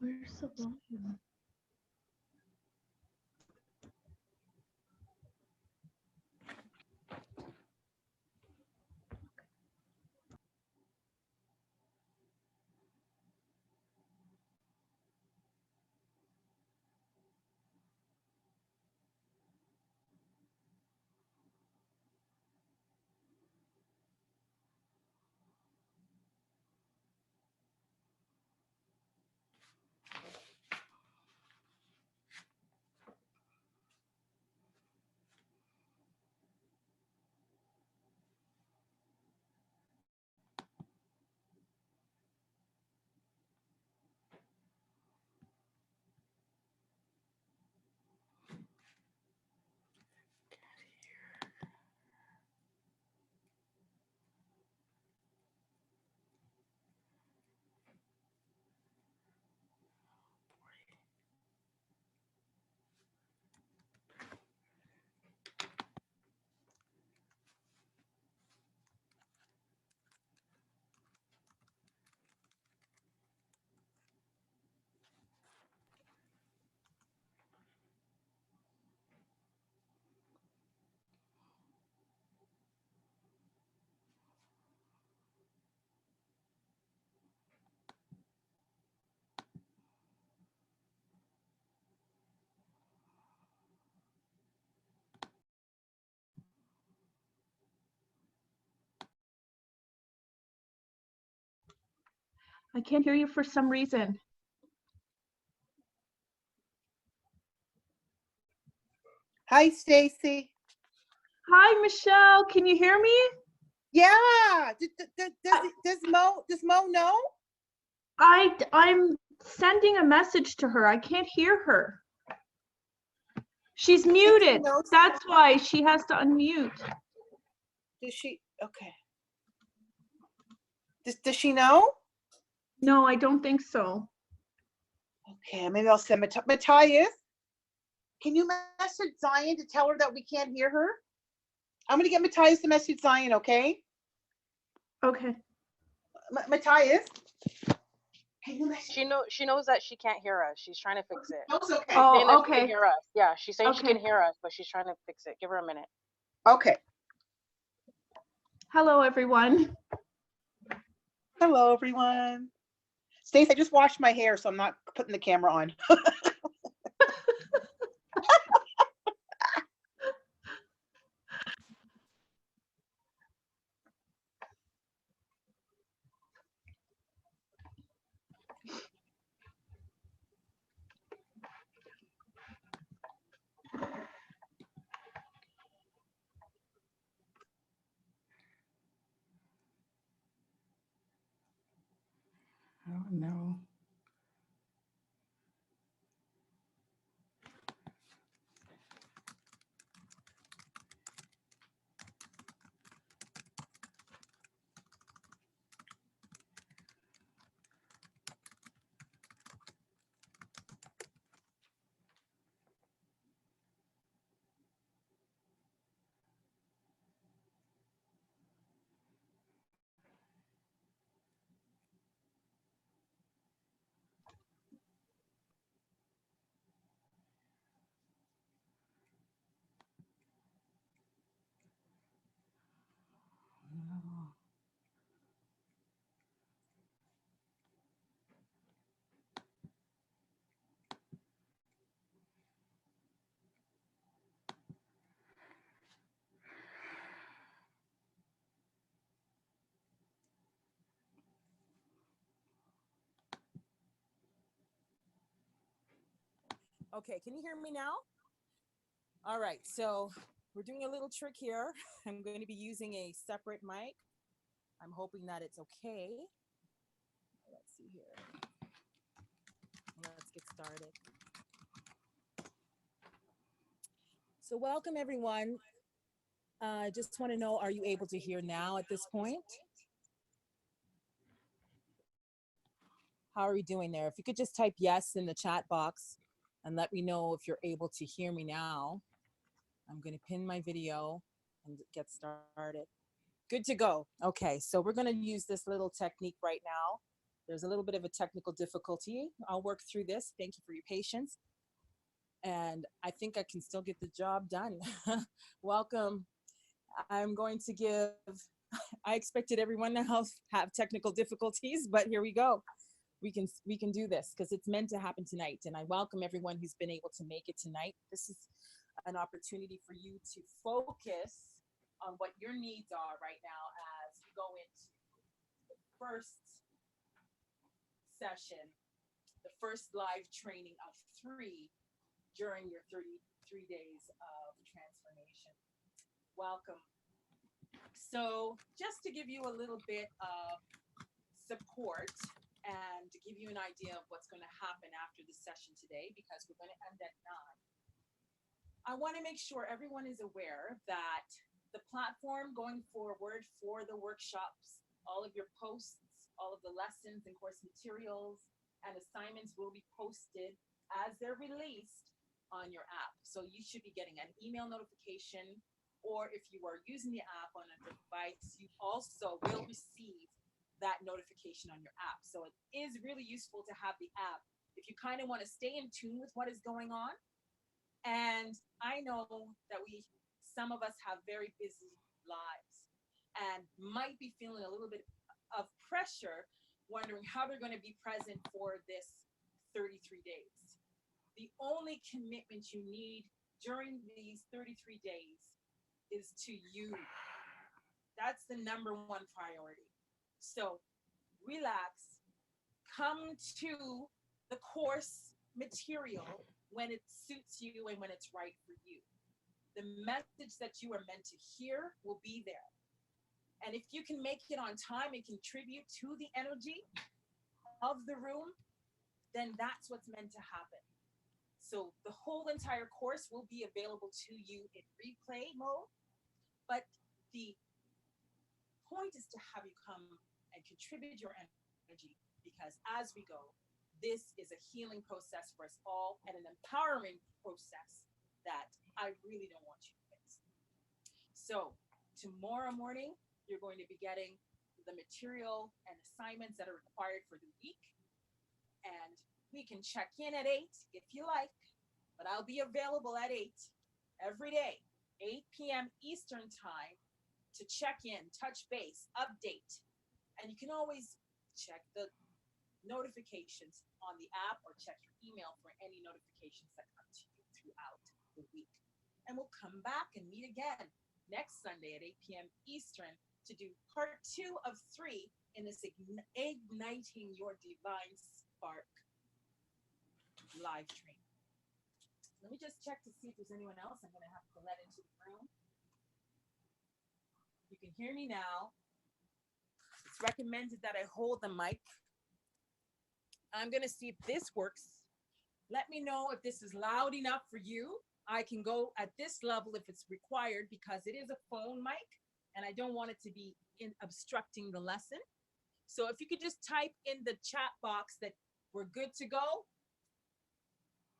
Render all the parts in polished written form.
Where's the volume? I can't hear you for some reason. Hi, Stacy. Hi, Michelle. Can you hear me? Yeah. Does Mo know? I'm sending a message to her. I can't hear her. She's muted. That's why she has to unmute. Does she? Okay. Does she know? No, I don't think so. Okay, maybe I'll send Matthias. Can you message Zion to tell her that we can't hear her? I'm gonna get Matthias to message Zion, okay? Okay. Matthias, can you message? She knows that she can't hear us. She's trying to fix it. Knows, okay. Oh, She can hear us. Yeah, she's saying she Okay. can hear us, but she's trying to fix it. Give her a minute. Okay. Hello, everyone. Hello, everyone. Stace, I just washed my hair, so I'm not putting the camera on. Oh, no. No. Okay, can you hear me now? All right, so we're doing a little trick here. I'm going to be using a separate mic. I'm hoping that it's okay. Let's see here. Let's get started. So welcome, everyone. I just want to know, are you able to hear now at this point? How are we doing there? If you could just type yes in the chat box and let me know if you're able to hear me now. I'm going to pin my video and get started. Good to go. Okay, so we're going to use this little technique right now. There's a little bit of a technical difficulty. I'll work through this. Thank you for your patience. And I think I can still get the job done. Welcome. I'm going to give, I expected everyone to have technical difficulties, but here we go. We can do this because it's meant to happen tonight. And I welcome everyone who's been able to make it tonight. This is an opportunity for you to focus on what your needs are right now as we go into the first session, the first live training of 3 during your 33 days of transformation. Welcome. So just to give you a little bit of support and to give you an idea of what's going to happen after the session today, because we're going to end at 9. I want to make sure everyone is aware that the platform going forward for the workshops, all of your posts, all of the lessons and course materials and assignments will be posted as they're released on your app. So you should be getting an email notification, or if you are using the app on a device, you also will receive that notification on your app. So it is really useful to have the app if you kind of want to stay in tune with what is going on. And I know that some of us have very busy lives and might be feeling a little bit of pressure, wondering how they're going to be present for this 33 days. The only commitment you need during these 33 days is to you. That's the number one priority. So relax, come to the course material when it suits you and when it's right for you. The message that you are meant to hear will be there. And if you can make it on time and contribute to the energy of the room, then that's what's meant to happen. So the whole entire course will be available to you in replay mode, but the point is to have you come and contribute your energy, because as we go, this is a healing process for us all and an empowering process that I really don't want you to miss. So tomorrow morning, you're going to be getting the material and assignments that are required for the week. And we can check in at 8 if you like, but I'll be available at 8 every day, 8 p.m. Eastern time, to check in, touch base, update. And you can always check the notifications on the app or check your email for any notifications that come to you throughout the week. And we'll come back and meet again next Sunday at 8 p.m. Eastern to do part 2 of 3 in this Igniting Your Divine Spark live training. Let me just check to see if there's anyone else I'm going to have to let into the room. You can hear me now. It's recommended that I hold the mic. I'm going to see if this works. Let me know if this is loud enough for you. I can go at this level if it's required, because it is a phone mic and I don't want it to be obstructing the lesson. So if you could just type in the chat box that we're good to go.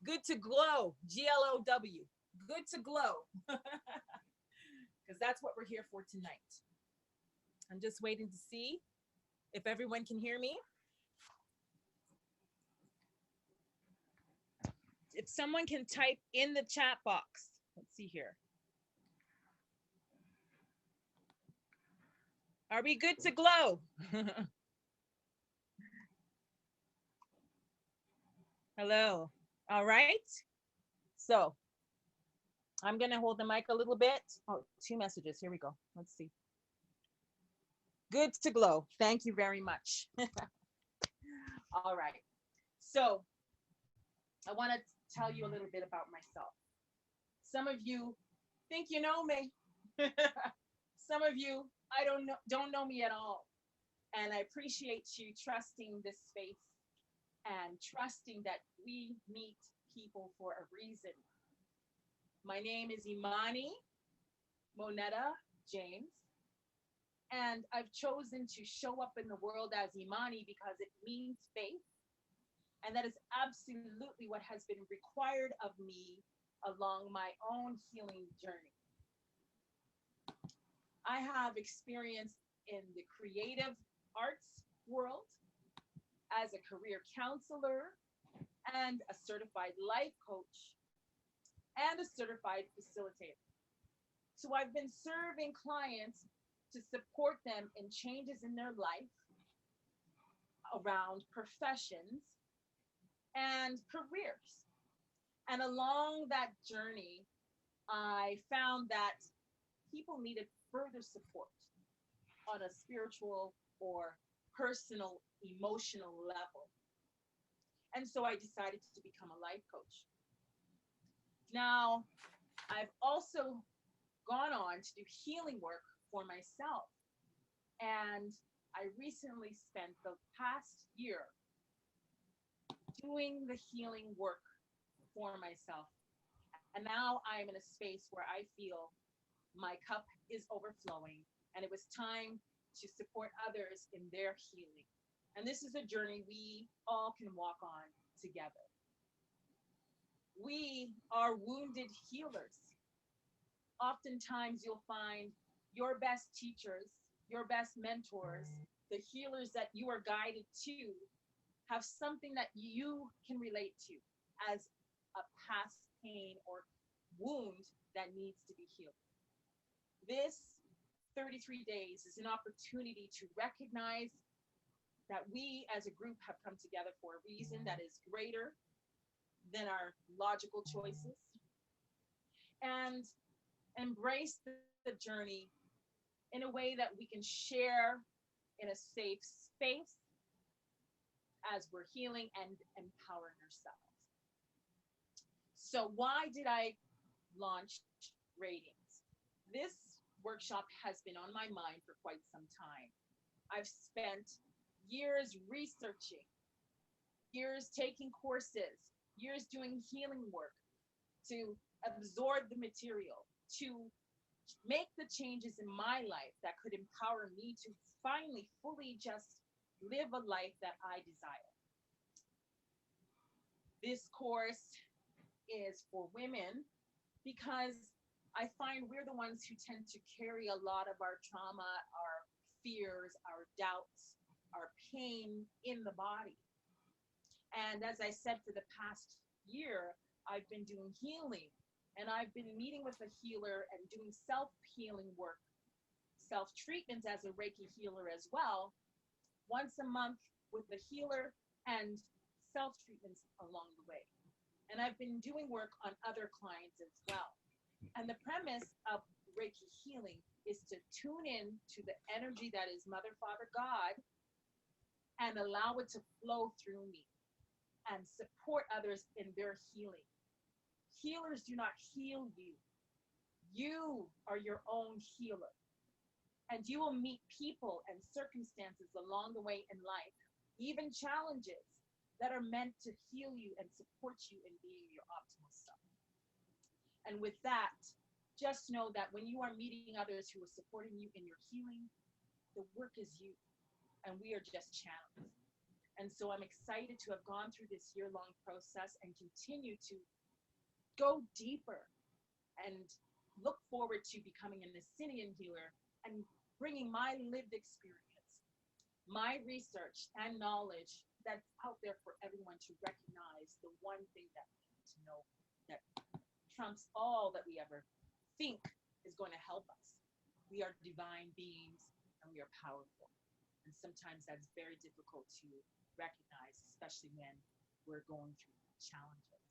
Good to glow, G-L-O-W, good to glow, because that's what we're here for tonight. I'm just waiting to see if everyone can hear me. If someone can type in the chat box, let's see here. Are we good to glow? Hello. All right. So I'm going to hold the mic a little bit. Oh, 2 messages. Here we go. Let's see. Good to glow. Thank you very much. All right. So I want to tell you a little bit about myself. Some of you think you know me. Some of you, I don't know me at all. And I appreciate you trusting this space and trusting that we meet people for a reason. My name is Imani Moneta James, and I've chosen to show up in the world as Imani because it means faith, and that is absolutely what has been required of me along my own healing journey. I have experience in the creative arts world, as a career counselor and a certified life coach and a certified facilitator. So I've been serving clients to support them in changes in their life around professions and careers. And along that journey, I found that people needed further support on a spiritual or personal, emotional level. And so I decided to become a life coach. Now, I've also gone on to do healing work for myself. And I recently spent the past year doing the healing work for myself. And now I'm in a space where I feel my cup is overflowing, and it was time to support others in their healing. And this is a journey we all can walk on together. We are wounded healers. Oftentimes, you'll find your best teachers, your best mentors, the healers that you are guided to, have something that you can relate to as a past pain or wound that needs to be healed. This 33 days is an opportunity to recognize that we as a group have come together for a reason that is greater than our logical choices, and embrace the journey in a way that we can share in a safe space as we're healing and empowering ourselves. So why did I launch Radiance? This workshop has been on my mind for quite some time. I've spent years researching, years taking courses, years doing healing work to absorb the material, to make the changes in my life that could empower me to finally fully just live a life that I desire. This course is for women because I find we're the ones who tend to carry a lot of our trauma, our fears, our doubts, our pain in the body. And as I said, for the past year, I've been doing healing, and I've been meeting with a healer and doing self-healing work, self-treatment as a Reiki healer as well, once a month with the healer and self-treatments along the way. And I've been doing work on other clients as well. And the premise of Reiki healing is to tune in to the energy that is Mother, Father, God, and allow it to flow through me and support others in their healing. Healers do not heal you. You are your own healer. And you will meet people and circumstances along the way in life, even challenges that are meant to heal you and support you in being your optimal self. And with that, just know that when you are meeting others who are supporting you in your healing, the work is you, and we are just channels. And so I'm excited to have gone through this year-long process and continue to go deeper and look forward to becoming an Assyrian healer and bringing my lived experience, my research and knowledge that's out there for everyone to recognize the one thing that we need to know that trumps all that we ever think is going to help us. We are divine beings and we are powerful. And sometimes that's very difficult to recognize, especially when we're going through challenges.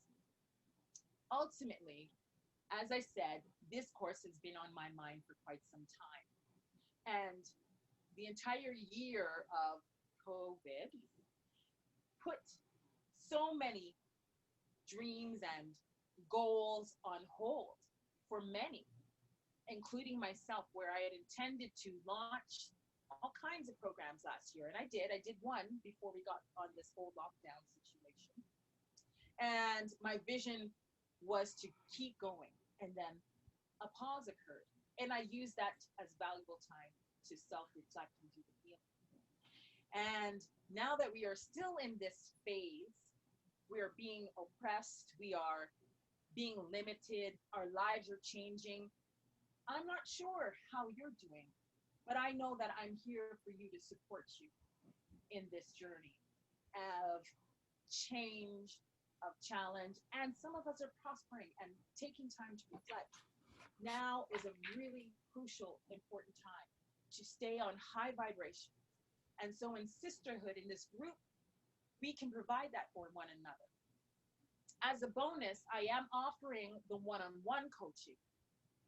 Ultimately, as I said, this course has been on my mind for quite some time. And the entire year of COVID put so many dreams and goals on hold for many, including myself, where I had intended to launch all kinds of programs last year. And I did one before we got on this whole lockdown situation. And my vision was to keep going. And then a pause occurred. And I used that as valuable time to self-reflect and do the healing. And now that we are still in this phase, we are being oppressed, we are being limited, our lives are changing. I'm not sure how you're doing, but I know that I'm here for you to support you in this journey. of change, of challenge, and some of us are prospering and taking time to reflect. Now is a really crucial, important time to stay on high vibration. And so in sisterhood, in this group, we can provide that for one another. As a bonus, I am offering the one-on-one coaching,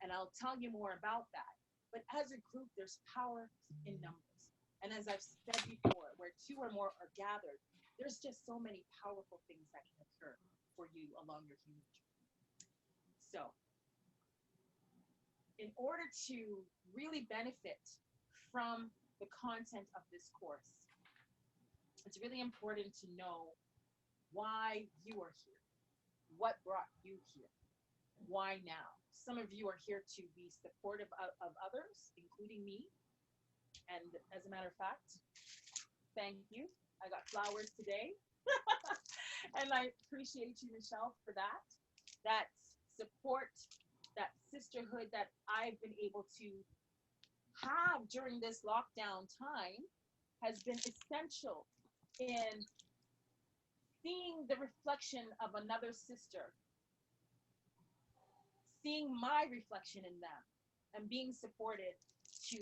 and I'll tell you more about that. But as a group, there's power in numbers. And as I've said before, where two or more are gathered, there's just so many powerful things that can occur for you along your human journey. So, in order to really benefit from the content of this course, it's really important to know why you are here. What brought you here? Why now? Some of you are here to be supportive of others, including me. And as a matter of fact, thank you. I got flowers today. And I appreciate you, Michelle, for that. That support, that sisterhood that I've been able to have during this lockdown time has been essential in seeing the reflection of another sister, seeing my reflection in them, and being supported to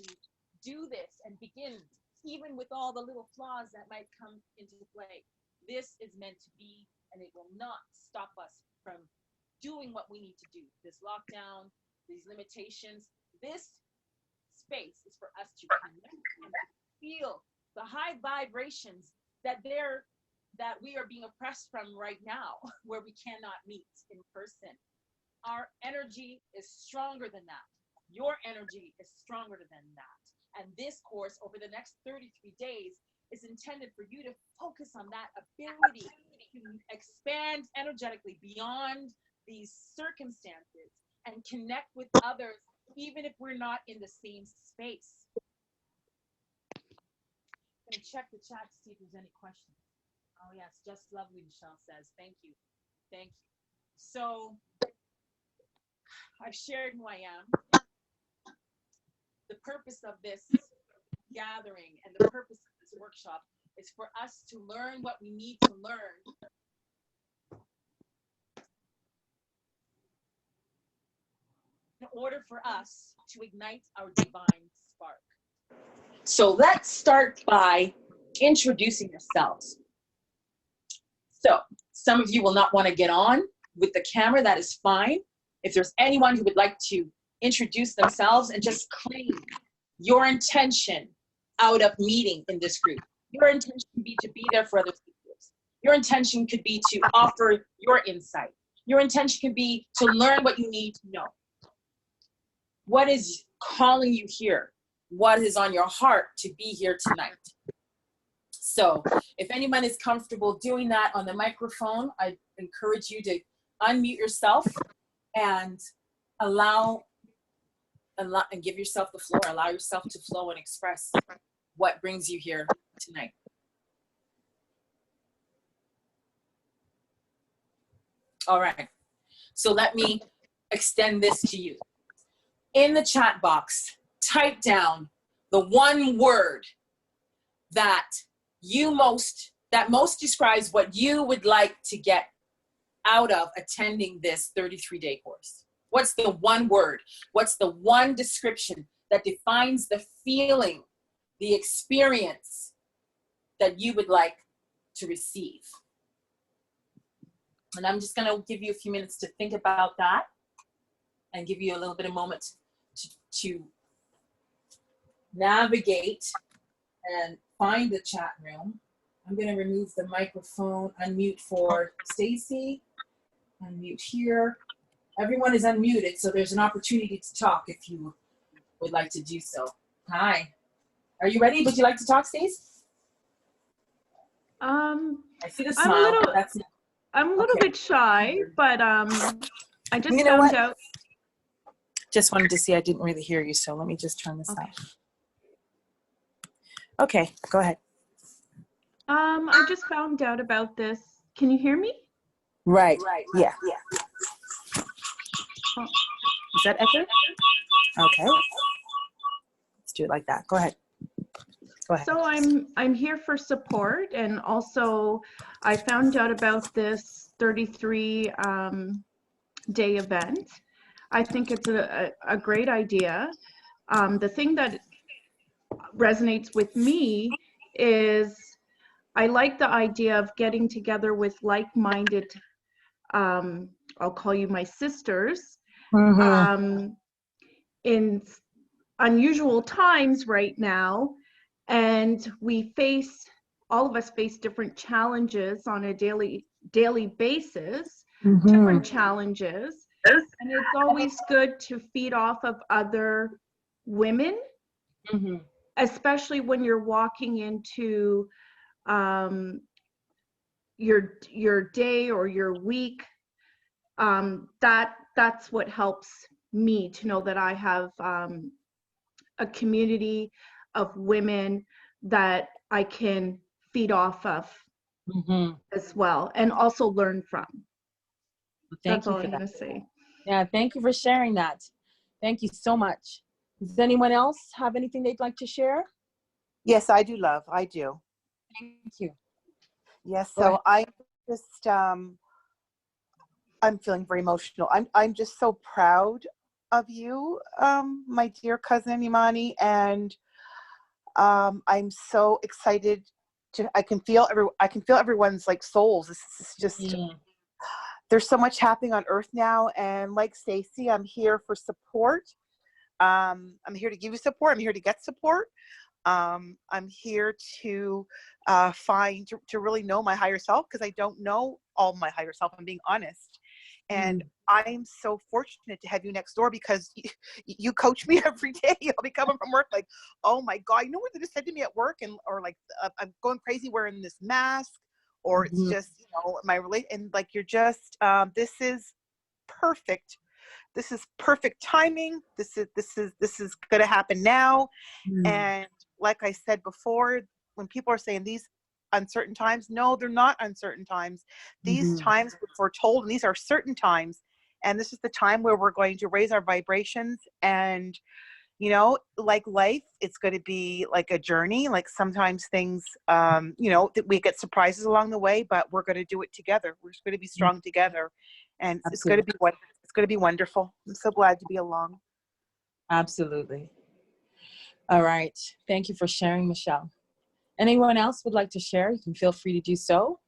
do this and begin, even with all the little flaws that might come into play. This is meant to be, and it will not stop us from doing what we need to do. This lockdown, these limitations, this space is for us to connect and feel the high vibrations that we are being oppressed from right now, where we cannot meet in person. Our energy is stronger than that. Your energy is stronger than that. And this course over the next 33 days is intended for you to focus on that ability to expand energetically beyond these circumstances and connect with others, even if we're not in the same space. I'm gonna check the chat to see if there's any questions. Oh yes, just lovely, Michelle says. Thank you. Thank you. So I've shared who I am. The purpose of this gathering and the purpose of this workshop is for us to learn what we need to learn in order for us to ignite our divine spark. So let's start by introducing yourselves. So some of you will not want to get on with the camera. That is fine. If there's anyone who would like to introduce themselves and just claim your intention out of meeting in this group. Your intention could be to be there for other people. Your intention could be to offer your insight. Your intention could be to learn what you need to know. What is calling you here? What is on your heart to be here tonight? So if anyone is comfortable doing that on the microphone, I encourage you to unmute yourself and and give yourself the floor. Allow yourself to flow and express what brings you here tonight. All right. So let me extend this to you. In the chat box, type down the one word that most describes what you would like to get out of attending this 33-day course. What's the one word? What's the one description that defines the feeling, the experience that you would like to receive? And I'm just gonna give you a few minutes to think about that and give you a little bit of moment to navigate and find the chat room. I'm gonna remove the microphone, unmute for Stacy, unmute here. Everyone is unmuted, so there's an opportunity to talk if you would like to do so. Hi, are you ready? Would you like to talk, Stace? I see the smile. I'm a little bit shy, but I just You know found what? out. Just wanted to see, I didn't really hear you, so let me just turn this off. Okay, go ahead. I just found out about this. Can you hear me? Right, yeah. Oh. Is that echo? Okay. Let's do it like that. Go ahead. Go ahead. So I'm here for support, and also I found out about this 33 day event. I think it's a great idea. The thing that resonates with me is I like the idea of getting together with like-minded, I'll call you my sisters, Mm-hmm. in unusual times right now. And all of us face different challenges on a daily basis, different challenges. And it's always good to feed off of other women, Mm-hmm. especially when you're walking into your day or your week. That's what helps me to know that I have a community of women that I can feed off of Mm-hmm. as well, and also learn from. Thank That's you all for I'm that. going to say. Yeah, thank you for sharing that. Thank you so much. Does anyone else have anything they'd like to share? Yes, I do, love. I do. Thank you. Yes. Go ahead. So I just I'm feeling very emotional. I'm just so proud of you, my dear cousin Imani, and I'm so excited to. I can feel everyone's like souls. This is just. Mm. There's so much happening on Earth now, and like Stacy, I'm here for support. I'm here to give you support. I'm here to get support. I'm here to to really know my higher self, because I don't know all my higher self. I'm being honest. And I'm so fortunate to have you next door, because you coach me every day. I'll be coming from work like, oh my God, you know what they just said to me at work? And, or like, I'm going crazy wearing this mask, or it's just, you know, and like, you're just, this is perfect. This is perfect timing. This is going to happen now. And like I said before, when people are saying these uncertain times, no, they're not uncertain times. These times were foretold, and these are certain times. And this is the time where we're going to raise our vibrations. And, you know, like life, it's going to be like a journey. Like sometimes things, you know, that we get surprises along the way, but we're going to do it together. We're just going to be strong together. And it's going to be wonderful. I'm so glad to be along. Absolutely. All right. Thank you for sharing, Michelle. Anyone else would like to share? You can feel free to do so.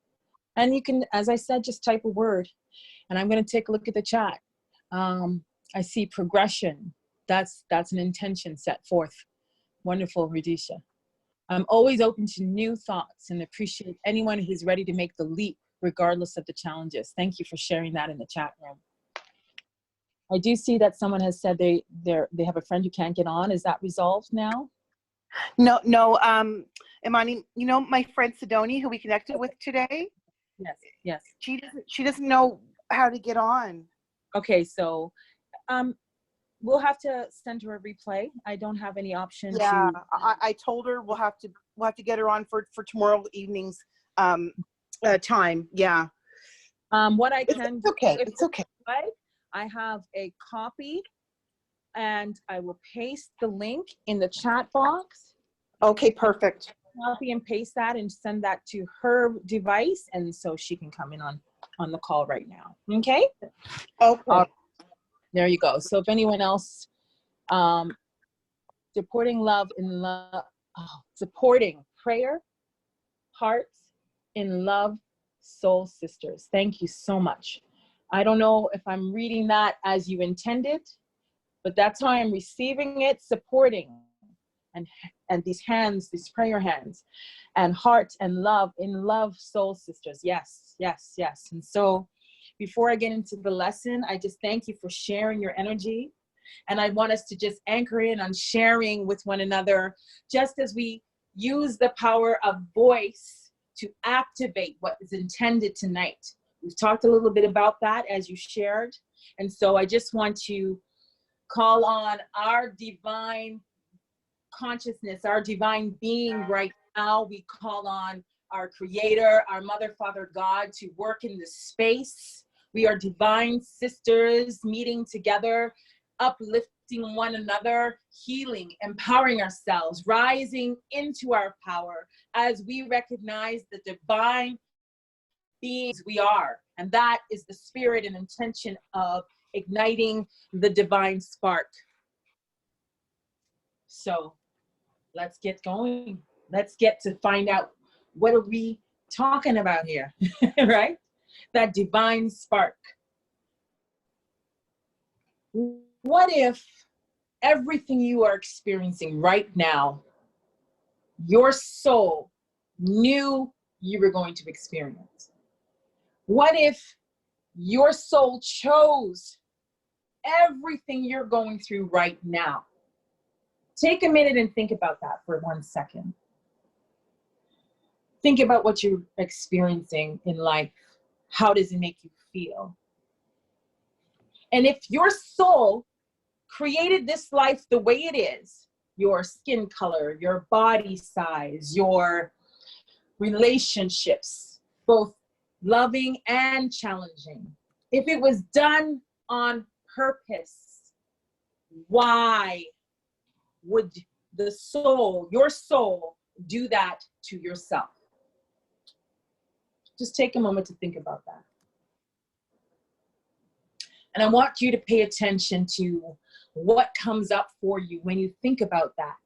And you can, as I said, just type a word. And I'm going to take a look at the chat. I see progression. That's an intention set forth. Wonderful, Radisha. I'm always open to new thoughts and appreciate anyone who's ready to make the leap, regardless of the challenges. Thank you for sharing that in the chat room. I do see that someone has said they have a friend who can't get on. Is that resolved now? No, Imani, you know my friend Sidoni, who we connected with today? Yes. She doesn't know how to get on. Okay, so we'll have to send her a replay. I don't have any option Yeah, to. I told her we'll have to get her on for tomorrow evening's time. Yeah. What I can it's okay. do, if It's okay. I have a copy, and I will paste the link in the chat box. Okay, perfect. Copy and paste that and send that to her device, and so she can come in on the call right now. Okay. Okay. There you go. So if anyone else, supporting love in love, supporting prayer, hearts in love, soul sisters. Thank you so much. I don't know if I'm reading that as you intended, but that's how I'm receiving it, supporting and these hands, these prayer hands, and heart and love in love, soul sisters. Yes, yes, yes. And so before I get into the lesson, I just thank you for sharing your energy. And I want us to just anchor in on sharing with one another, just as we use the power of voice to activate what is intended tonight. We've talked a little bit about that as you shared. And so I just want to call on our divine consciousness, our divine being right now. We call on our creator, our mother, father, God to work in this space. We are divine sisters meeting together, uplifting one another, healing, empowering ourselves, rising into our power as we recognize the divine beings we are. And that is the spirit and intention of igniting the divine spark. So let's get going. Let's get to find out, what are we talking about here, right? That divine spark. What if everything you are experiencing right now, your soul knew you were going to experience? What if your soul chose everything you're going through right now? Take a minute and think about that for 1 second. Think about what you're experiencing in life. How does it make you feel? And if your soul created this life the way it is, your skin color, your body size, your relationships, both loving and challenging, if it was done on purpose, why would the soul, your soul, do that to yourself? Just take a moment to think about that. And I want you to pay attention to what comes up for you when you think about that.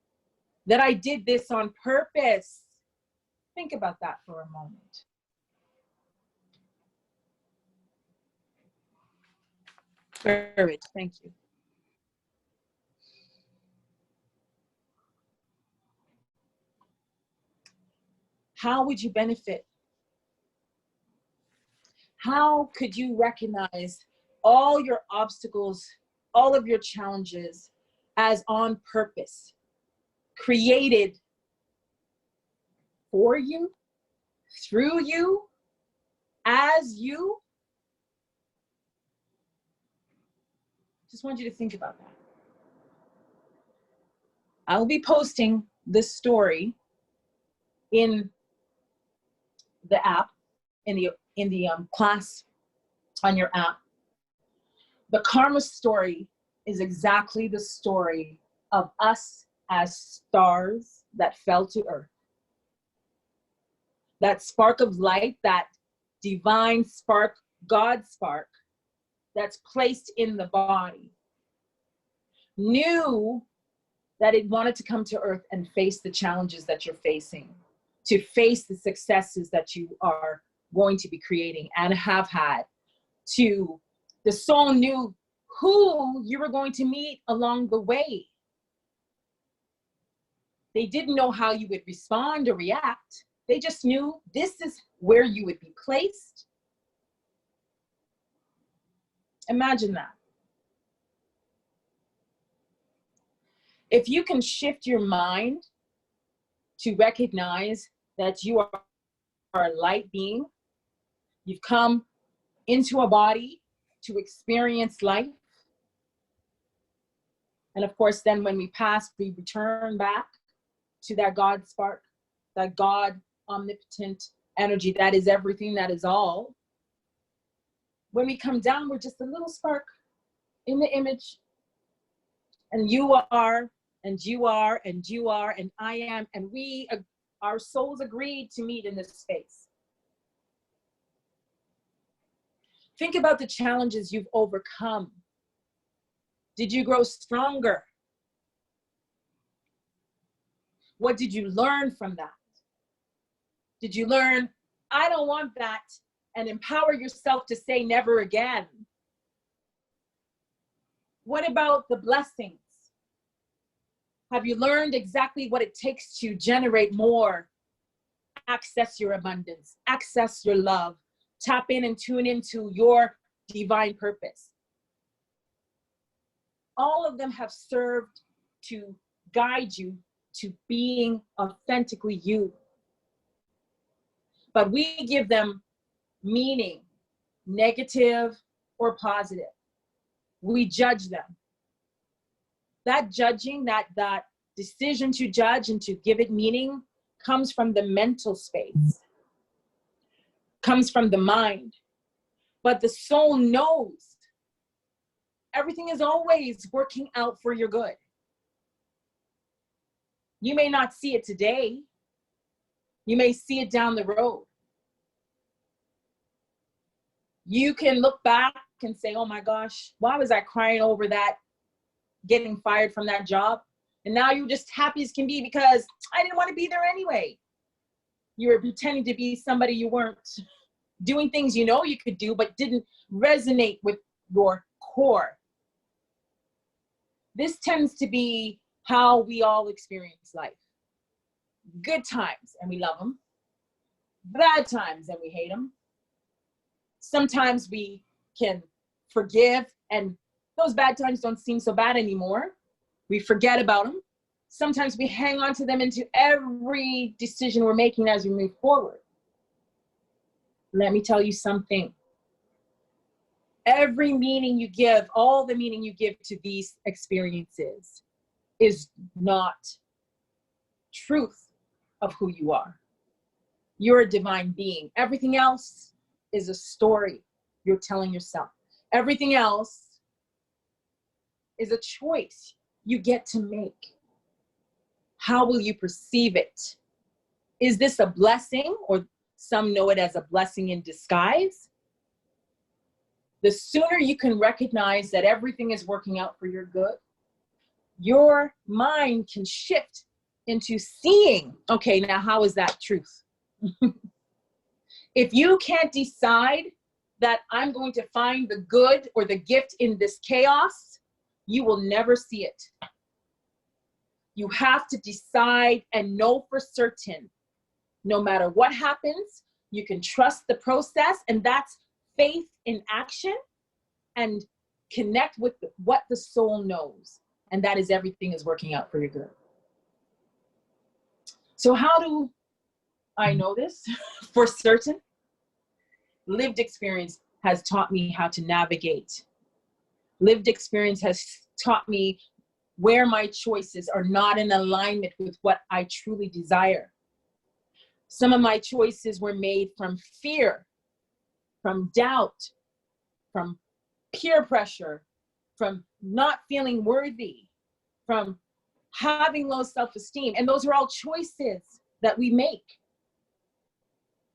That I did this on purpose. Think about that for a moment. Good, thank you. How would you benefit? How could you recognize all your obstacles, all of your challenges as on purpose, created for you, through you, as you? Just want you to think about that. I'll be posting this story in the app, in the class on your app. The karma story is exactly the story of us as stars that fell to earth. That spark of light, that divine spark, God spark, that's placed in the body, knew that it wanted to come to earth and face the challenges that you're facing, to face the successes that you are going to be creating and have had. The soul knew who you were going to meet along the way. They didn't know how you would respond or react. They just knew this is where you would be placed. Imagine that. If you can shift your mind to recognize that you are a light being, you've come into a body to experience life. And of course, then when we pass, we return back to that God spark, that God omnipotent energy that is everything, that is all. When we come down, we're just a little spark in the image. And you are, and you are, and you are, and I am, and our souls agreed to meet in this space. Think about the challenges you've overcome. Did you grow stronger? What did you learn from that? Did you learn, I don't want that, and empower yourself to say never again? What about the blessings? Have you learned exactly what it takes to generate more, access your abundance, access your love, tap in and tune into your divine purpose? All of them have served to guide you to being authentically you. But we give them meaning, negative or positive. We judge them. That judging, that decision to judge and to give it meaning comes from the mental space, comes from the mind. But the soul knows everything is always working out for your good. You may not see it today. You may see it down the road. You can look back and say, oh my gosh, why was I crying over that, getting fired from that job? And now you're just happy as can be because I didn't want to be there anyway. You were pretending to be somebody you weren't, doing things you know you could do, but didn't resonate with your core. This tends to be how we all experience life. Good times, and we love them. Bad times, and we hate them. Sometimes we can forgive, and those bad times don't seem so bad anymore. We forget about them. Sometimes we hang on to them into every decision we're making as we move forward. Let me tell you something. Every meaning you give, all the meaning you give to these experiences is not truth of who you are. You're a divine being. Everything else is a story you're telling yourself. Everything else is a choice you get to make. How will you perceive it? Is this a blessing, or some know it as a blessing in disguise? The sooner you can recognize that everything is working out for your good, your mind can shift into seeing, okay, now how is that truth? If you can't decide that I'm going to find the good or the gift in this chaos, you will never see it. You have to decide and know for certain, no matter what happens, you can trust the process, and that's faith in action, and connect with what the soul knows, and that is everything is working out for your good. So how do I know this for certain? Lived experience has taught me how to navigate. Lived experience has taught me where my choices are not in alignment with what I truly desire. Some of my choices were made from fear, from doubt, from peer pressure, from not feeling worthy, from having low self-esteem. And those are all choices that we make.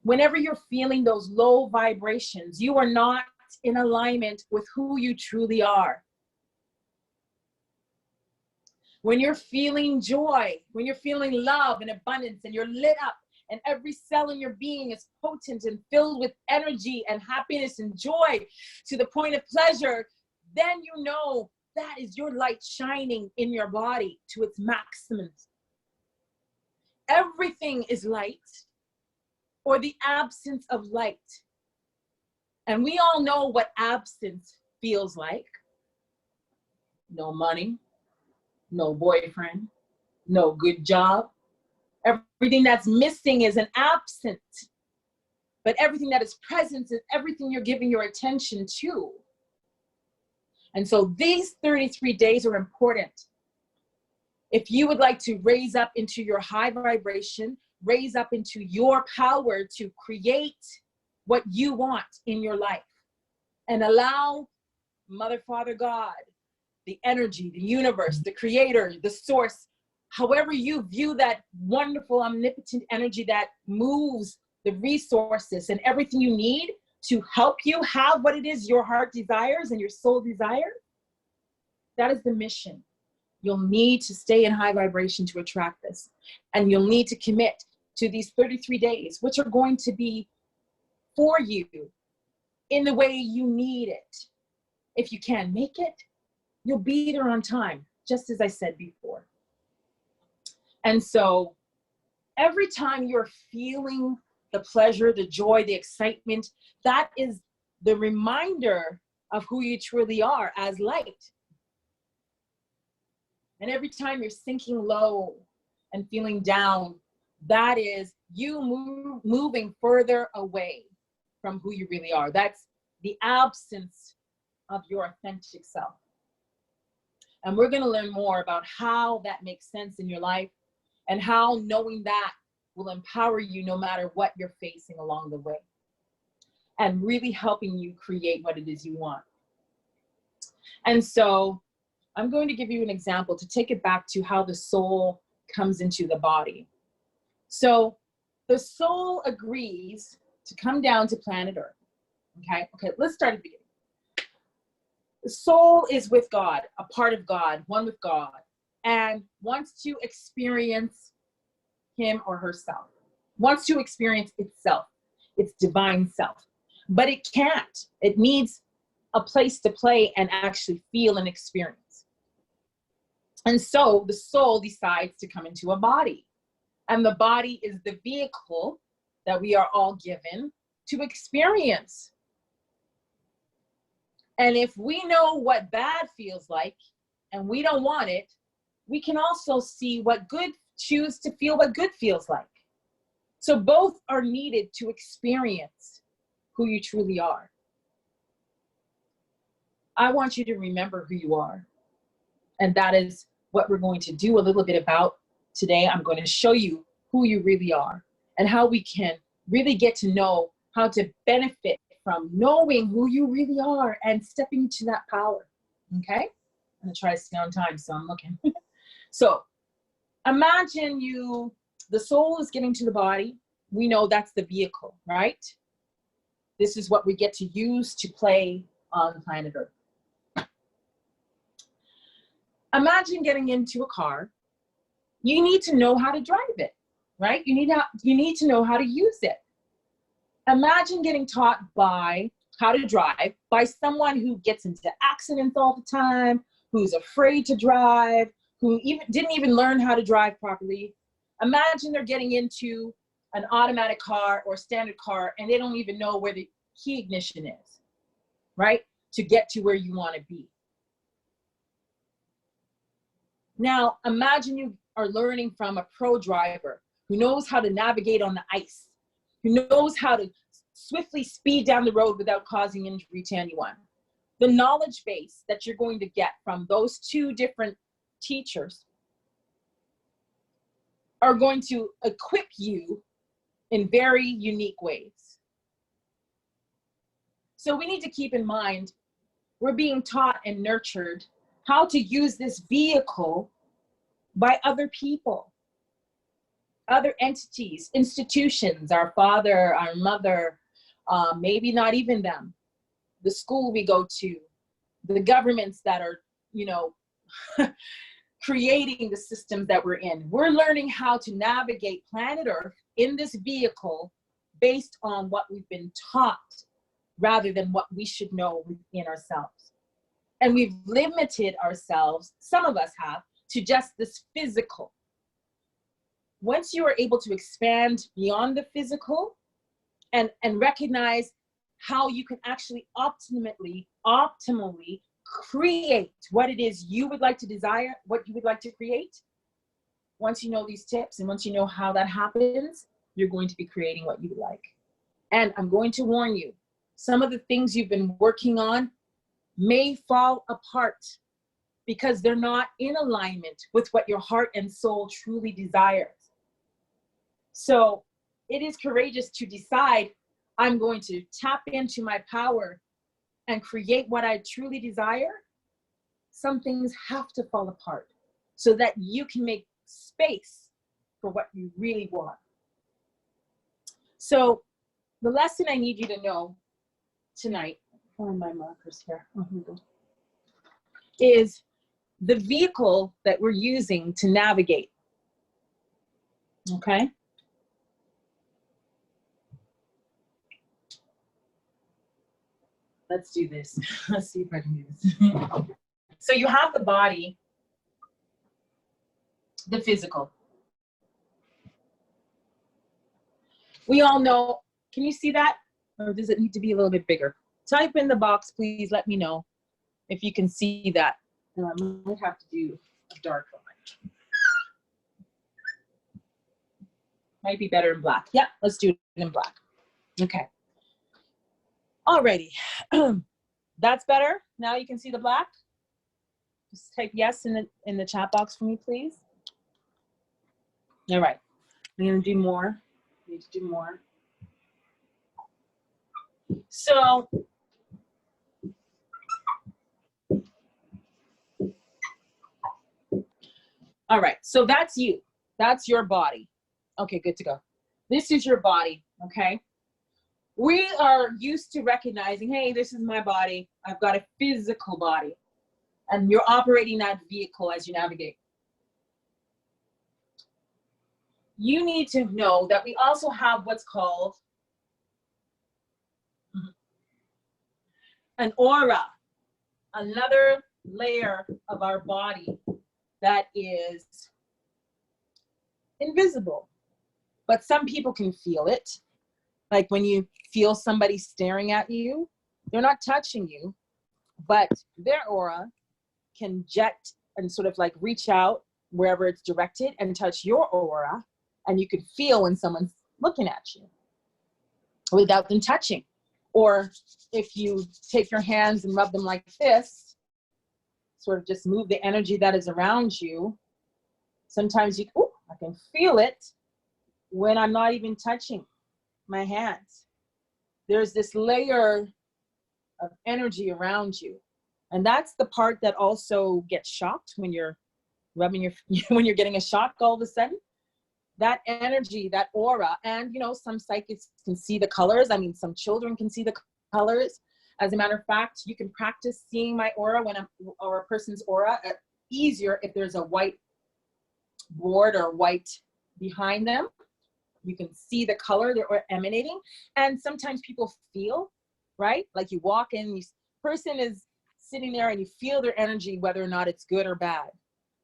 Whenever you're feeling those low vibrations, you are not in alignment with who you truly are. When you're feeling joy, when you're feeling love and abundance, and you're lit up, and every cell in your being is potent and filled with energy and happiness and joy to the point of pleasure, then you know that is your light shining in your body to its maximum. Everything is light, or the absence of light. And we all know what absence feels like. No money, no boyfriend, no good job. Everything that's missing is an absent. But everything that is present is everything you're giving your attention to. And so these 33 days are important. If you would like to raise up into your high vibration, raise up into your power to create what you want in your life, and allow Mother, Father, God, the energy, the universe, the creator, the source, however you view that wonderful, omnipotent energy that moves the resources and everything you need to help you have what it is your heart desires and your soul desires. That is the mission. You'll need to stay in high vibration to attract this. And you'll need to commit to these 33 days, which are going to be for you in the way you need it. If you can make it, you'll be there on time, just as I said before. And so every time you're feeling the pleasure, the joy, the excitement, that is the reminder of who you truly are as light. And every time you're sinking low and feeling down, that is you moving further away from who you really are. That's the absence of your authentic self. And we're going to learn more about how that makes sense in your life, and how knowing that will empower you no matter what you're facing along the way, and really helping you create what it is you want. And so I'm going to give you an example to take it back to how the soul comes into the body. So the soul agrees to come down to planet Earth. Okay, let's start at the beginning. The soul is with God, a part of God, one with God, and wants to experience him or herself, wants to experience itself, its divine self. But it can't. It needs a place to play and actually feel and experience. And so the soul decides to come into a body. And the body is the vehicle that we are all given to experience. And if we know what bad feels like and we don't want it, we can also see what good, choose to feel what good feels like. So both are needed to experience who you truly are. I want you to remember who you are. And that is what we're going to do a little bit about today. I'm going to show you who you really are and how we can really get to know how to benefit from knowing who you really are and stepping into that power. Okay? I'm going to try to stay on time, so I'm looking. So imagine the soul is getting to the body. We know that's the vehicle, right? This is what we get to use to play on planet Earth. Imagine getting into a car. You need to know how to drive it, right? You need to know how to use it. Imagine getting taught how to drive by someone who gets into accidents all the time, who's afraid to drive, who didn't even learn how to drive properly. Imagine they're getting into an automatic car or standard car and they don't even know where the key ignition is, right? To get to where you want to be. Now, imagine you are learning from a pro driver who knows how to navigate on the ice, who knows how to swiftly speed down the road without causing injury to anyone. The knowledge base that you're going to get from those two different teachers are going to equip you in very unique ways. So we need to keep in mind, we're being taught and nurtured how to use this vehicle by other people, other entities, institutions, our father, our mother, maybe not even them, the school we go to, the governments that are, creating the systems that we're in. We're learning how to navigate planet Earth in this vehicle based on what we've been taught rather than what we should know within ourselves. And we've limited ourselves, some of us have, to just this physical. Once you are able to expand beyond the physical and recognize how you can actually optimally create what it is you would like to desire, what you would like to create, once you know these tips and once you know how that happens, you're going to be creating what you would like. And I'm going to warn you, some of the things you've been working on may fall apart because they're not in alignment with what your heart and soul truly desires. So it is courageous to decide, I'm going to tap into my power and create what I truly desire. Some things have to fall apart so that you can make space for what you really want. So the lesson I need you to know tonight, find my markers here, here we go, is the vehicle that we're using to navigate. Okay? Let's do this. Let's see if I can do this. So you have the body, the physical. We all know, can you see that? Or does it need to be a little bit bigger? Type in the box, please let me know if you can see that. And I might have to do a dark one. Might be better in black. Yeah, let's do it in black. Okay. Alrighty. That's better. Now you can see the black. Just type yes in the chat box for me, please. All right. I'm gonna do more. Need to do more. So All right, so that's you. That's your body. Okay, good to go. This is your body, okay? We are used to recognizing, hey, this is my body. I've got a physical body. And you're operating that vehicle as you navigate. You need to know that we also have what's called an aura, another layer of our body that is invisible. But some people can feel it. Like when you feel somebody staring at you, they're not touching you, but their aura can jet and sort of like reach out wherever it's directed and touch your aura. And you could feel when someone's looking at you without them touching. Or if you take your hands and rub them like this, sort of just move the energy that is around you. Sometimes you, oh, I can feel it when I'm not even touching my hands. There's this layer of energy around you. And that's the part that also gets shocked when you're rubbing your, when you're getting a shock all of a sudden. That energy, that aura, and you know, some psychics can see the colors. I mean, some children can see the colors. As a matter of fact, you can practice seeing my aura when I'm, or a person's aura, easier if there's a white board or white behind them. You can see the color they're emanating. And sometimes people feel, right? Like you walk in, this person is sitting there and you feel their energy, whether or not it's good or bad.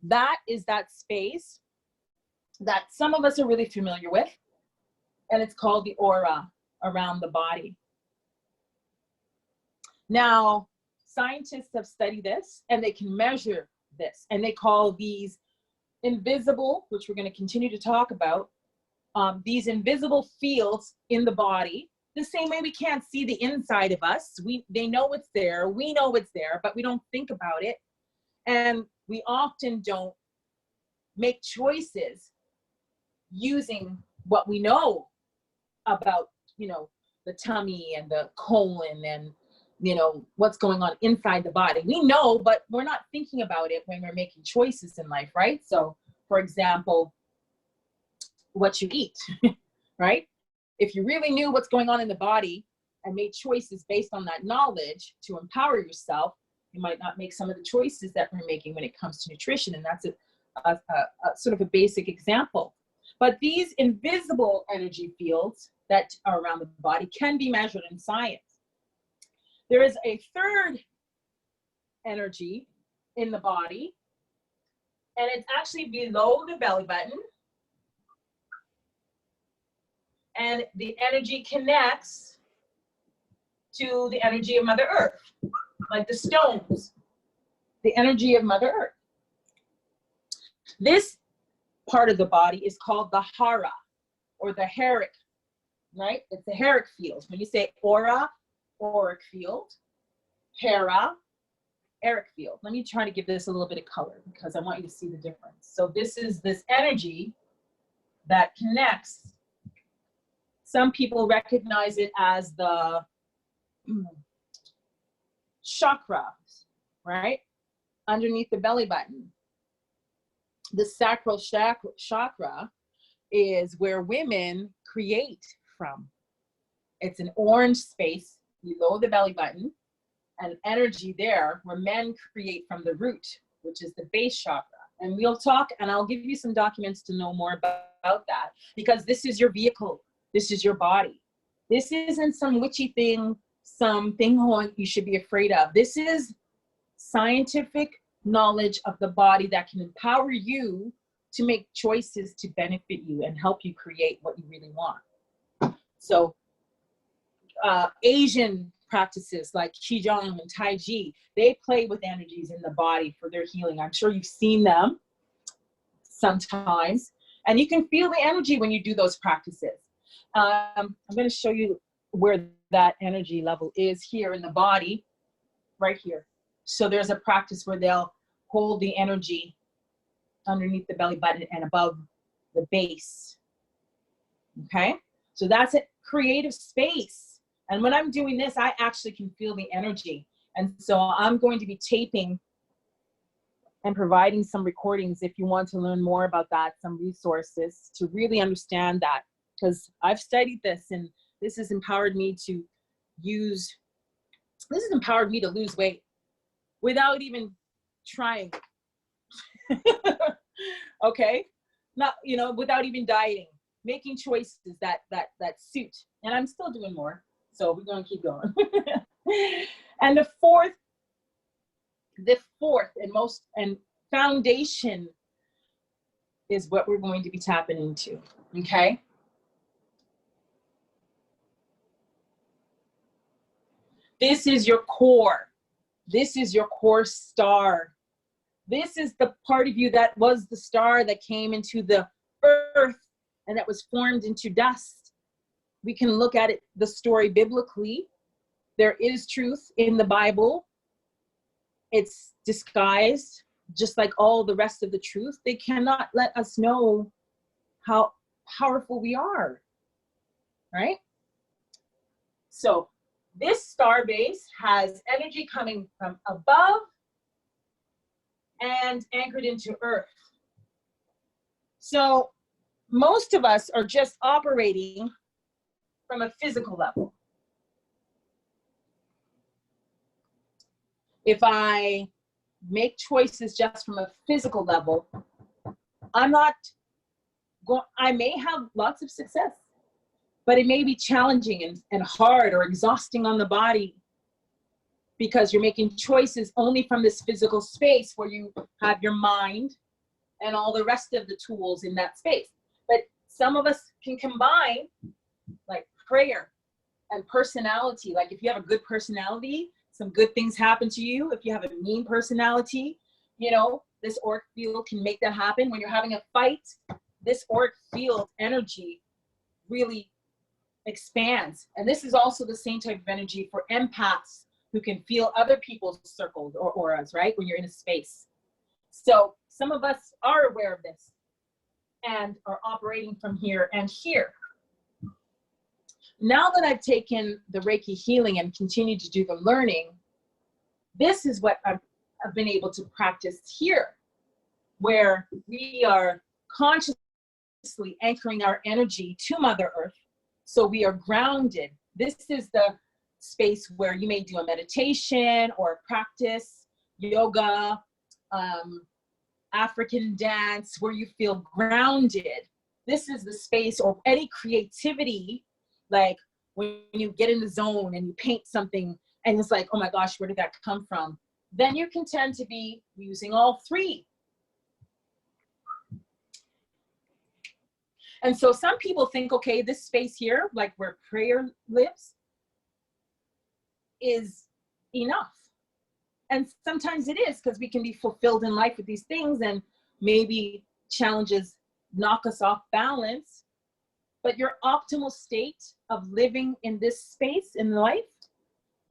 That is that space that some of us are really familiar with. And it's called the aura around the body. Now, scientists have studied this and they can measure this. And they call these invisible, which we're going to continue to talk about, these invisible fields in the body, the same way we can't see the inside of us. They know it's there, we know it's there, but we don't think about it. And we often don't make choices using what we know about, you know, the tummy and the colon and, you know, what's going on inside the body. We know, but we're not thinking about it when we're making choices in life, right? So, for example, what you eat, right? If you really knew what's going on in the body and made choices based on that knowledge to empower yourself, you might not make some of the choices that we're making when it comes to nutrition. And that's a sort of a basic example. But these invisible energy fields that are around the body can be measured in science. There is a third energy in the body, and it's actually below the belly button. And the energy connects to the energy of Mother Earth, like the stones, the energy of Mother Earth. This part of the body is called the hara, or the heric, right? It's the heric field. When you say aura, auric field, hera, eric field. Let me try to give this a little bit of color because I want you to see the difference. So this is this energy that connects. Some people recognize it as the chakra, right? Underneath the belly button. The sacral chakra is where women create from. It's an orange space below the belly button, and energy there where men create from the root, which is the base chakra. And we'll talk, and I'll give you some documents to know more about that, because this is your vehicle. This is your body. This isn't some witchy thing, something you should be afraid of. This is scientific knowledge of the body that can empower you to make choices to benefit you and help you create what you really want. So Asian practices like Qigong and Tai Chi, they play with energies in the body for their healing. I'm sure you've seen them sometimes, and you can feel the energy when you do those practices. I'm going to show you where that energy level is here in the body, right here. So there's a practice where they'll hold the energy underneath the belly button and above the base. Okay, so that's a creative space. And when I'm doing this, I actually can feel the energy. And so I'm going to be taping and providing some recordings if you want to learn more about that, some resources to really understand that, because I've studied this and this has empowered me to lose weight without even trying. Okay, not, you know, without even dieting, making choices that suit. And I'm still doing more, so we're going to keep going. And the fourth and foundation is what we're going to be tapping into. Okay, this is your core. This is your core star. This is the part of you that was the star that came into the earth and that was formed into dust. We can look at it, the story biblically. There is truth in the Bible. It's disguised, just like all the rest of the truth. They cannot let us know how powerful we are, right? So this star base has energy coming from above and anchored into earth. So most of us are just operating from a physical level. If I make choices just from a physical level, I may have lots of success, but it may be challenging and hard or exhausting on the body, because you're making choices only from this physical space where you have your mind and all the rest of the tools in that space. But some of us can combine like prayer and personality. Like if you have a good personality, some good things happen to you. If you have a mean personality, you know, this auric field can make that happen. When you're having a fight, this auric field energy really expands. And this is also the same type of energy for empaths who can feel other people's circles or auras, right? When you're in a space. So some of us are aware of this and are operating from here and here. Now that I've taken the Reiki healing and continued to do the learning, this is what I've been able to practice here, where we are consciously anchoring our energy to Mother Earth. So we are grounded. This is the space where you may do a meditation or a practice, yoga, African dance, where you feel grounded. This is the space, or any creativity, like when you get in the zone and you paint something and it's like, oh my gosh, where did that come from? Then you can tend to be using all three. And so some people think, okay, this space here, like where prayer lives, is enough. And sometimes it is, because we can be fulfilled in life with these things, and maybe challenges knock us off balance. But your optimal state of living in this space in life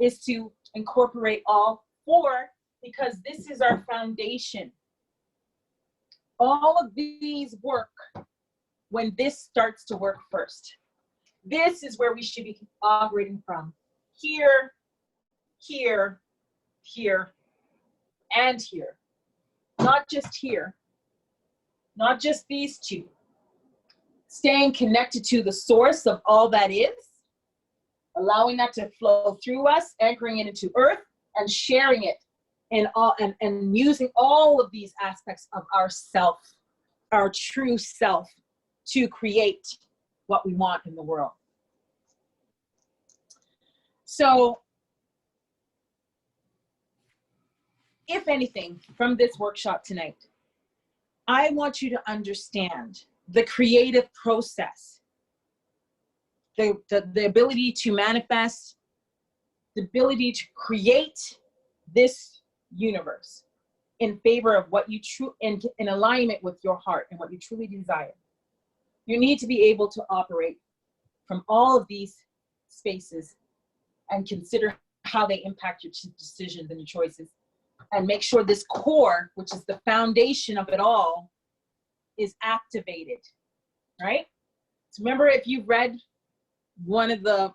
is to incorporate all four, because this is our foundation. All of these work when this starts to work first. This is where we should be operating from. Here, here, here, and here. Not just here. Not just these two. Staying connected to the source of all that is, allowing that to flow through us, anchoring it into earth, and sharing it in all, and using all of these aspects of our self, our true self, to create what we want in the world. So, if anything, from this workshop tonight, I want you to understand the creative process, the ability to manifest, the ability to create this universe in favor of what you in alignment with your heart and what you truly desire. You need to be able to operate from all of these spaces and consider how they impact your decisions and your choices, and make sure this core, which is the foundation of it all, is activated, right? So remember, if you've read one of the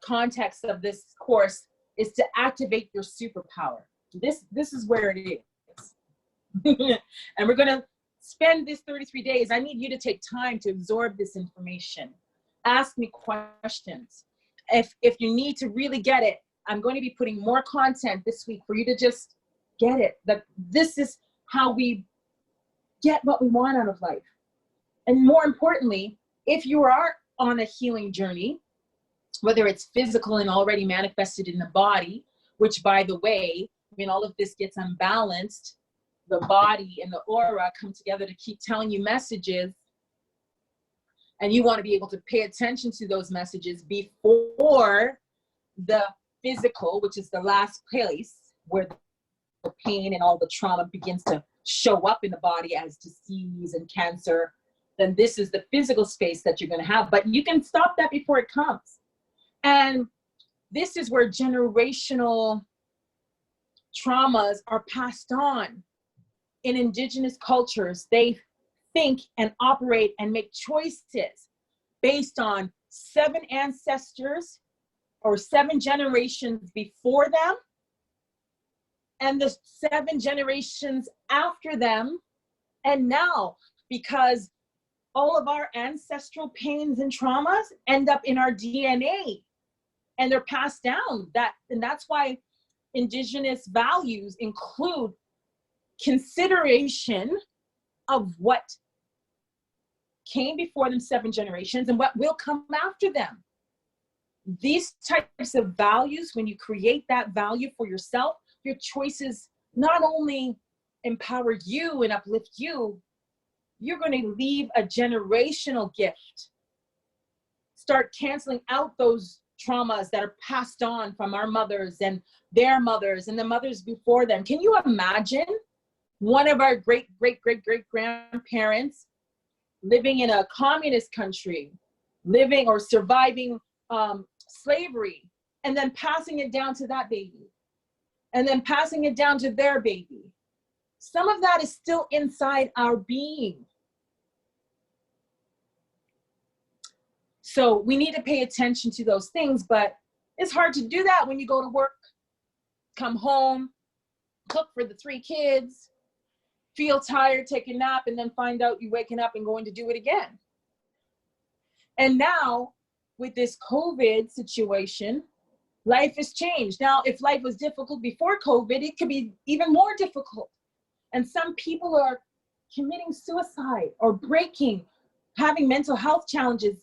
contexts of this course, is to activate your superpower. This is where it is. And we're going to spend this 33 days. I need you to take time to absorb this information. Ask me questions. If you need to really get it, I'm going to be putting more content this week for you to just get it. That this is how we get what we want out of life. And more importantly, if you are on a healing journey, whether it's physical and already manifested in the body, which by the way, when all of this gets unbalanced, the body and the aura come together to keep telling you messages, and you want to be able to pay attention to those messages before the physical, which is the last place where the pain and all the trauma begins to show up in the body as disease and cancer, then this is the physical space that you're going to have. But you can stop that before it comes. And this is where generational traumas are passed on. In indigenous cultures, they think and operate and make choices based on 7 ancestors or 7 generations before them and the 7 generations after them. And now, because all of our ancestral pains and traumas end up in our DNA and they're passed down. And that's why indigenous values include consideration of what came before them 7 generations and what will come after them. These types of values, when you create that value for yourself, your choices not only empower you and uplift you, you're going to leave a generational gift. Start canceling out those traumas that are passed on from our mothers and their mothers and the mothers before them. Can you imagine one of our great grandparents living in a communist country, living or surviving slavery, and then passing it down to that baby, and then passing it down to their baby? Some of that is still inside our being. So we need to pay attention to those things, but it's hard to do that when you go to work, come home, cook for the 3 kids, feel tired, take a nap, and then find out you're waking up and going to do it again. And now with this COVID situation, life has changed. Now, if life was difficult before COVID, it could be even more difficult. And some people are committing suicide or breaking, having mental health challenges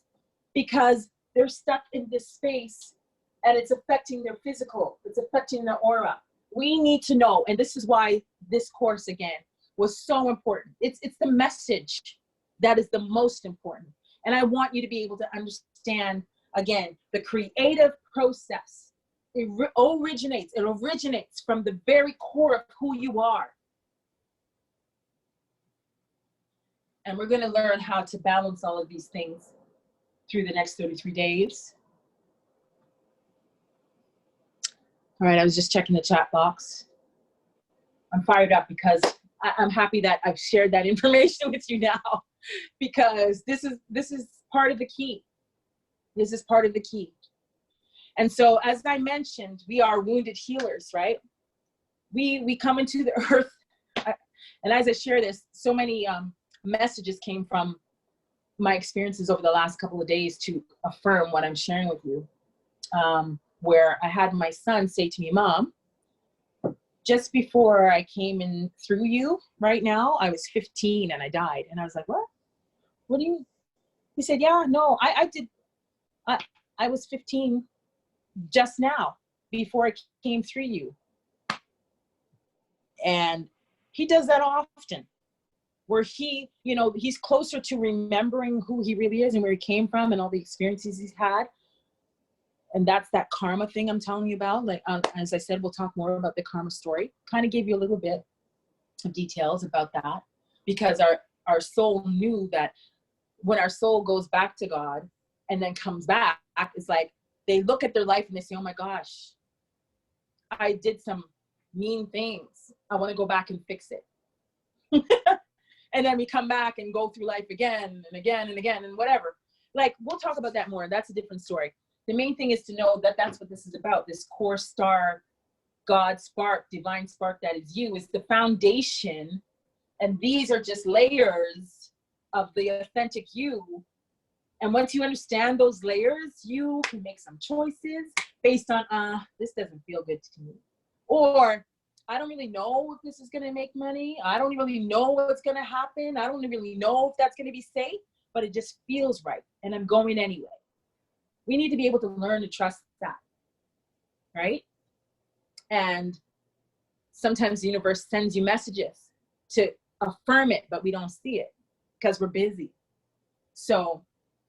because they're stuck in this space and it's affecting their physical, it's affecting their aura. We need to know, and this is why this course again was so important. It's the message that is the most important. And I want you to be able to understand, again, the creative process. It originates from the very core of who you are. And we're going to learn how to balance all of these things through the next 33 days. All right, I was just checking the chat box. I'm fired up because I'm happy that I've shared that information with you now, because this is part of the key. This is part of the key. And so, as I mentioned, we are wounded healers, right? We come into the earth, and as I share this, so many messages came from my experiences over the last couple of days to affirm what I'm sharing with you. Where I had my son say to me, "Mom, just before I came in through you right now, I was 15 and I died." And I was like, "What? What do you?" He said, "Yeah, no, I did. I was 15 just now before I came through you." And he does that often, where he, he's closer to remembering who he really is and where he came from and all the experiences he's had. And that's that karma thing I'm telling you about. Like, as I said, we'll talk more about the karma story. Kind of gave you a little bit of details about that, because our soul knew that when our soul goes back to God and then comes back, it's like they look at their life and they say, "Oh my gosh, I did some mean things. I want to go back and fix it." And then we come back and go through life again and again and again and whatever. Like, we'll talk about that more. That's a different story. The main thing is to know that that's what this is about. This core star, God spark, divine spark that is you, is the foundation And these are just layers of the authentic you. And once you understand those layers, you can make some choices based on, this doesn't feel good to me. Or, I don't really know if this is going to make money. I don't really know what's going to happen. I don't really know if that's going to be safe, but it just feels right. And I'm going anyway. We need to be able to learn to trust that, right? And sometimes the universe sends you messages to affirm it, but we don't see it because we're busy. So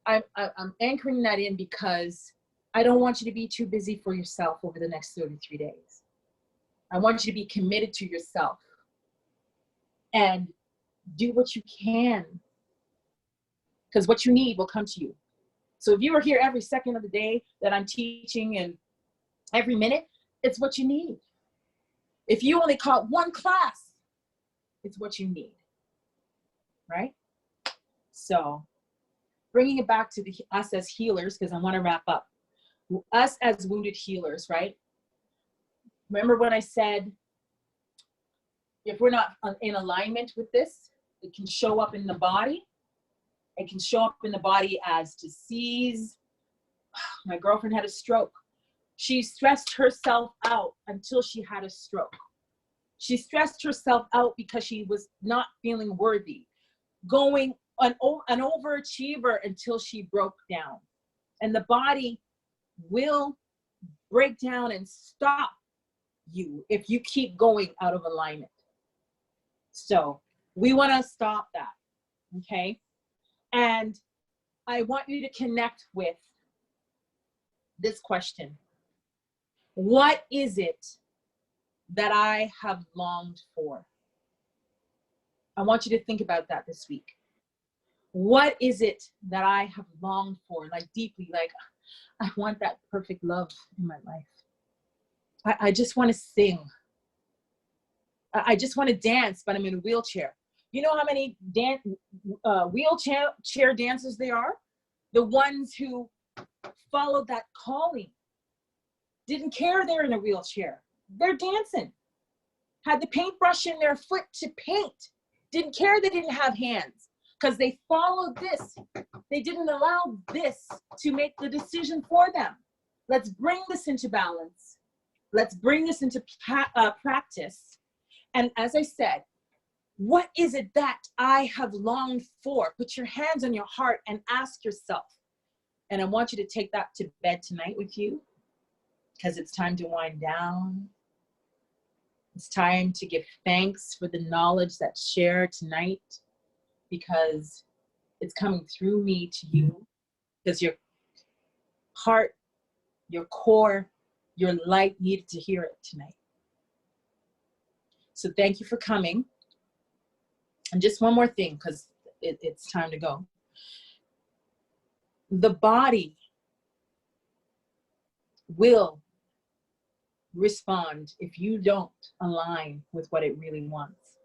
I'm anchoring that in because I don't want you to be too busy for yourself over the next 33 days. I want you to be committed to yourself and do what you can, because what you need will come to you. So if you are here every second of the day that I'm teaching and every minute, it's what you need. If you only caught one class, it's what you need, right? So bringing it back to us as healers, because I want to wrap up. Us as wounded healers, right? Remember when I said, if we're not in alignment with this, it can show up in the body. It can show up in the body as disease. My girlfriend had a stroke. She stressed herself out until she had a stroke. She stressed herself out because she was not feeling worthy, going an overachiever until she broke down. And the body will break down and stop you if you keep going out of alignment. So we want to stop that, okay? And I want you to connect with this question. What is it that I have longed for? I want you to think about that this week. What is it that I have longed for, like deeply, like I want that perfect love in my life. I just want to sing. I just want to dance, but I'm in a wheelchair. You know how many wheelchair dancers there are? The ones who followed that calling. Didn't care they're in a wheelchair. They're dancing. Had the paintbrush in their foot to paint. Didn't care they didn't have hands because they followed this. They didn't allow this to make the decision for them. Let's bring this into balance. Let's bring this into practice. And as I said, what is it that I have longed for? Put your hands on your heart and ask yourself. And I want you to take that to bed tonight with you, because it's time to wind down. It's time to give thanks for the knowledge that's shared tonight, because it's coming through me to you, because your heart, your core, your light needed to hear it tonight. So thank you for coming. And just one more thing, because it's time to go. The body will respond if you don't align with what it really wants.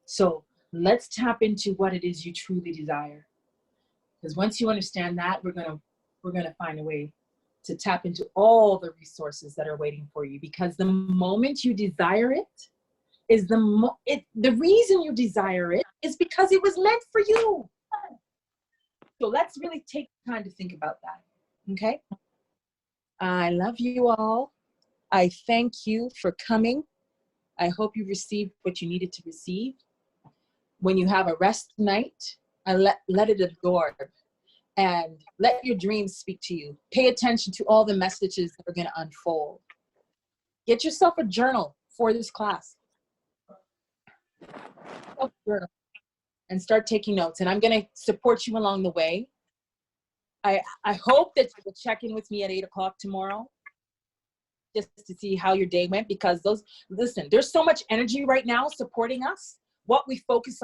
So let's tap into what it is you truly desire. Because once you understand that, we're gonna find a way to tap into all the resources that are waiting for you. Because the moment you desire it is the reason you desire it is because it was meant for you. So let's really take time to think about that. Okay? I love you all. I thank you for coming. I hope you received what you needed to receive. When you have a rest night, let it absorb and let your dreams speak to you. Pay attention to all the messages that are going to unfold. Get yourself a journal for this class. Journal and start taking notes. And I'm going to support you along the way. I hope that you will check in with me at 8 o'clock tomorrow, just to see how your day went, because listen, there's so much energy right now supporting us. What we focus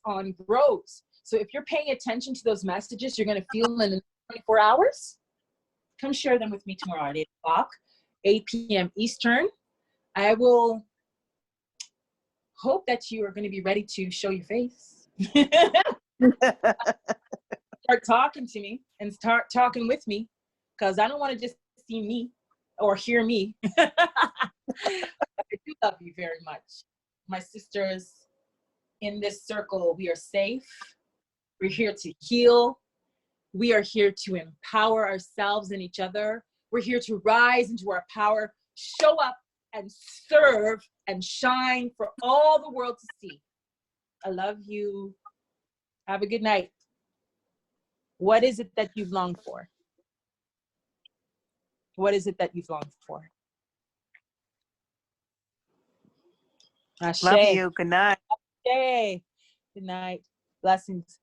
on grows. So if you're paying attention to those messages, you're going to feel in 24 hours. Come share them with me tomorrow at 8 o'clock, 8 p.m. Eastern. I will hope that you are going to be ready to show your face. Start talking to me and start talking with me, because I don't want to just see me or hear me. I do love you very much. My sisters, in this circle, we are safe. We're here to heal. We are here to empower ourselves and each other. We're here to rise into our power, show up and serve and shine for all the world to see. I love you. Have a good night. What is it that you've longed for? What is it that you've longed for? Ashe. Love you. Good night. Ashe. Good night. Blessings.